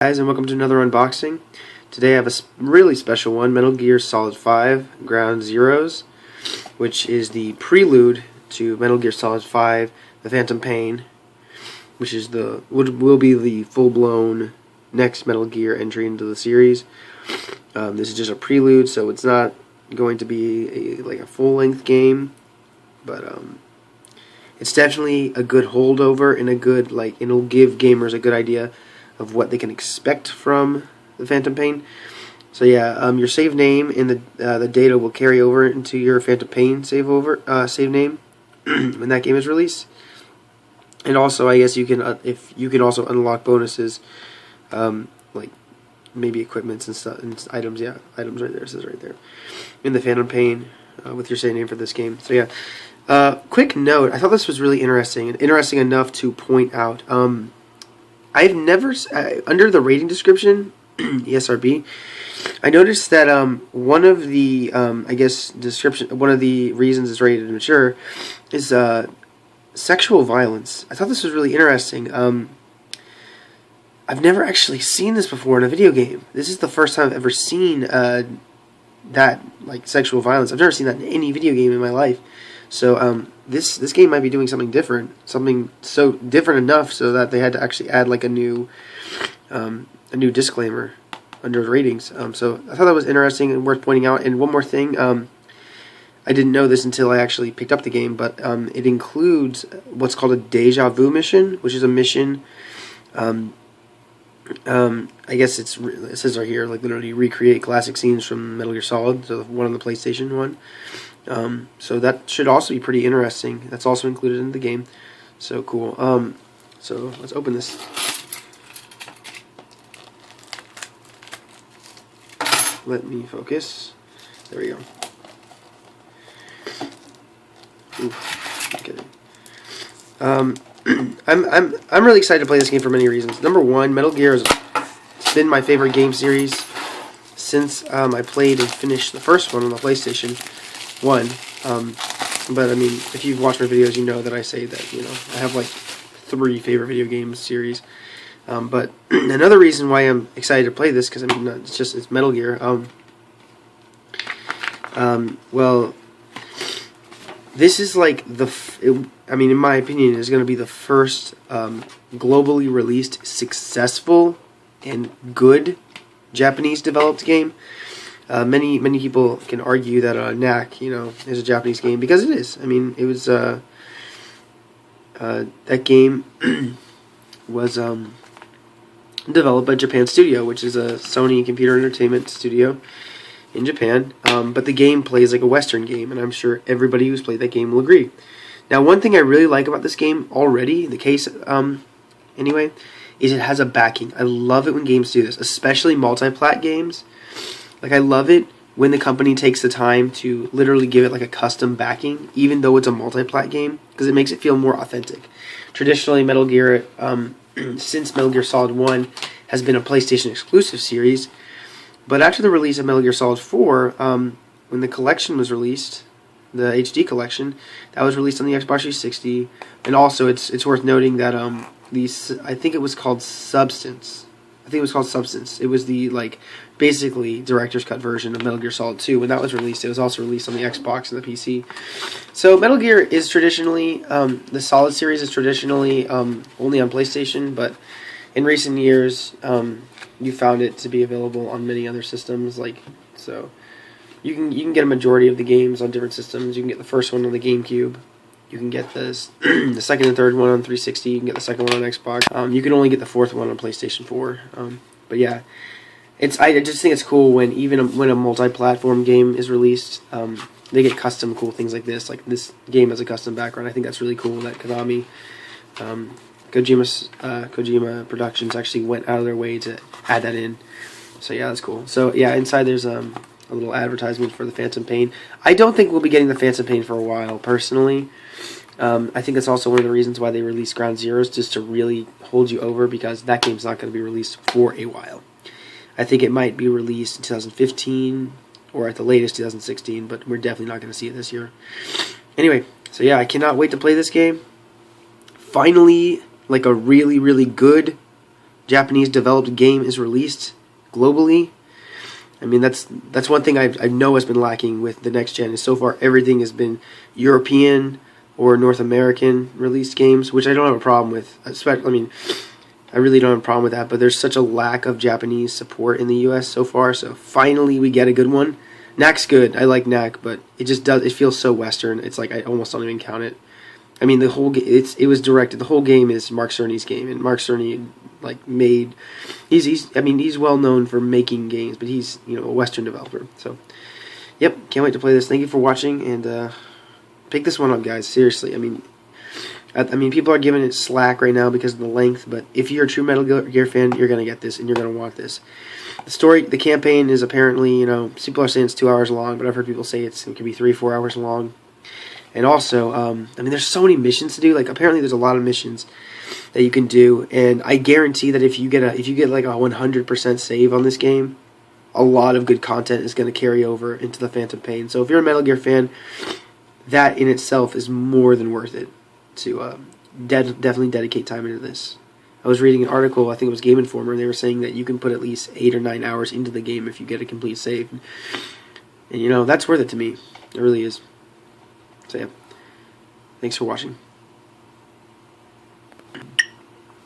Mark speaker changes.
Speaker 1: Guys, and welcome to another unboxing. Today I have a really special one, Metal Gear Solid 5 Ground Zeroes, which is the prelude to Metal Gear Solid 5 The Phantom Pain, which is will be the full-blown next Metal Gear entry into the series. This is just a prelude, so it's not going to be like a full-length game, but it's definitely a good holdover and a good, it'll give gamers a good idea of what they can expect from the Phantom Pain. So yeah, your save name and the data will carry over into your Phantom Pain save name when that game is released. And also, I guess you can also unlock bonuses, like maybe equipments and stuff and items. Yeah, items right there. It says right there in the Phantom Pain with your save name for this game. So yeah, quick note. I thought this was really interesting and interesting enough to point out. I've never, under the rating description, ESRB, I noticed that one of the, one of the reasons it's rated mature is sexual violence. I thought this was really interesting. I've never actually seen this before in a video game. This is the first time I've ever seen that, sexual violence. I've never seen that in any video game in my life. So this game might be doing something different, something so different enough so that they had to actually add a new disclaimer under the ratings. So I thought that was interesting and worth pointing out. And one more thing, I didn't know this until I actually picked up the game, but it includes what's called a deja vu mission, which is a mission. I guess it says right here, literally recreate classic scenes from Metal Gear Solid, so the one on the PlayStation 1. So that should also be pretty interesting. That's also included in the game. So cool. So let's open this. Let me focus. There we go. Oof, okay. I'm really excited to play this game for many reasons. Number one, Metal Gear has been my favorite game series since I played and finished the first one on the PlayStation 1. But I mean, if you've watched my videos, you know that I say that I have 3 favorite video game series. But another reason why I'm excited to play this, because I mean, it's Metal Gear. Well, this is I mean, in my opinion, is going to be the first globally released, successful, and good Japanese developed game. Many people can argue that Knack, is a Japanese game, because it is. I mean, it was that game was developed by Japan Studio, which is a Sony computer entertainment studio in Japan. But the game plays like a Western game, and I'm sure everybody who's played that game will agree. Now, one thing I really like about this game already, the case anyway, is it has a backing. I love it when games do this, especially multi-plat games. I love it when the company takes the time to literally give it a custom backing, even though it's a multi-plat game, because it makes it feel more authentic. Traditionally, Metal Gear, since Metal Gear Solid 1 has been a PlayStation exclusive series, but after the release of Metal Gear Solid 4, when the collection was released, the HD collection, that was released on the Xbox 360, and also it's worth noting that I think it was called Substance. It was the basically director's cut version of Metal Gear Solid 2. When that was released, it was also released on the Xbox and the PC. So Metal Gear is traditionally, the Solid series is traditionally only on PlayStation, but in recent years, you found it to be available on many other systems. So you can get a majority of the games on different systems. You can get the first one on the GameCube. You can get the second and third one on 360. You can get the second one on Xbox. You can only get the fourth one on PlayStation 4. But yeah, I just think it's cool when when a multi-platform game is released, they get custom cool things like this. This game has a custom background. I think that's really cool that Konami, Kojima Productions actually went out of their way to add that in. So yeah, that's cool. So yeah, inside there's a little advertisement for the Phantom Pain. I don't think we'll be getting the Phantom Pain for a while, personally. I think that's also one of the reasons why they released Ground Zeroes, just to really hold you over, because that game's not going to be released for a while. I think it might be released in 2015, or at the latest 2016, but we're definitely not going to see it this year. Anyway, so yeah, I cannot wait to play this game. Finally, a really, really good Japanese developed game is released globally. I mean, that's one thing I know has been lacking with the next gen. Is so far everything has been European or North American released games, which I don't have a problem with. Especially, I mean, I really don't have a problem with that. But there's such a lack of Japanese support in the U.S. so far. So finally, we get a good one. Knack's good. I like Knack, but it just does. It feels so Western. It's like I almost don't even count it. I mean, the whole it was directed. The whole game is Mark Cerny's game, and Mark Cerny like made. He's well known for making games, but he's a Western developer. So, yep, can't wait to play this. Thank you for watching, and pick this one up, guys. Seriously, I mean, people are giving it slack right now because of the length, but if you're a true Metal Gear fan, you're gonna get this, and you're gonna want this. The campaign is apparently, people are saying it's 2 hours long, but I've heard people say it could be 3-4 hours long. And also, I mean, there's so many missions to do. Like, apparently, there's a lot of missions that you can do, and I guarantee that if you get like a 100% save on this game, a lot of good content is going to carry over into the Phantom Pain. So, if you're a Metal Gear fan, that in itself is more than worth it to definitely dedicate time into this. I was reading an article, I think it was Game Informer, and they were saying that you can put at least 8 or 9 hours into the game if you get a complete save, and that's worth it to me. It really is. So yeah, thanks for watching.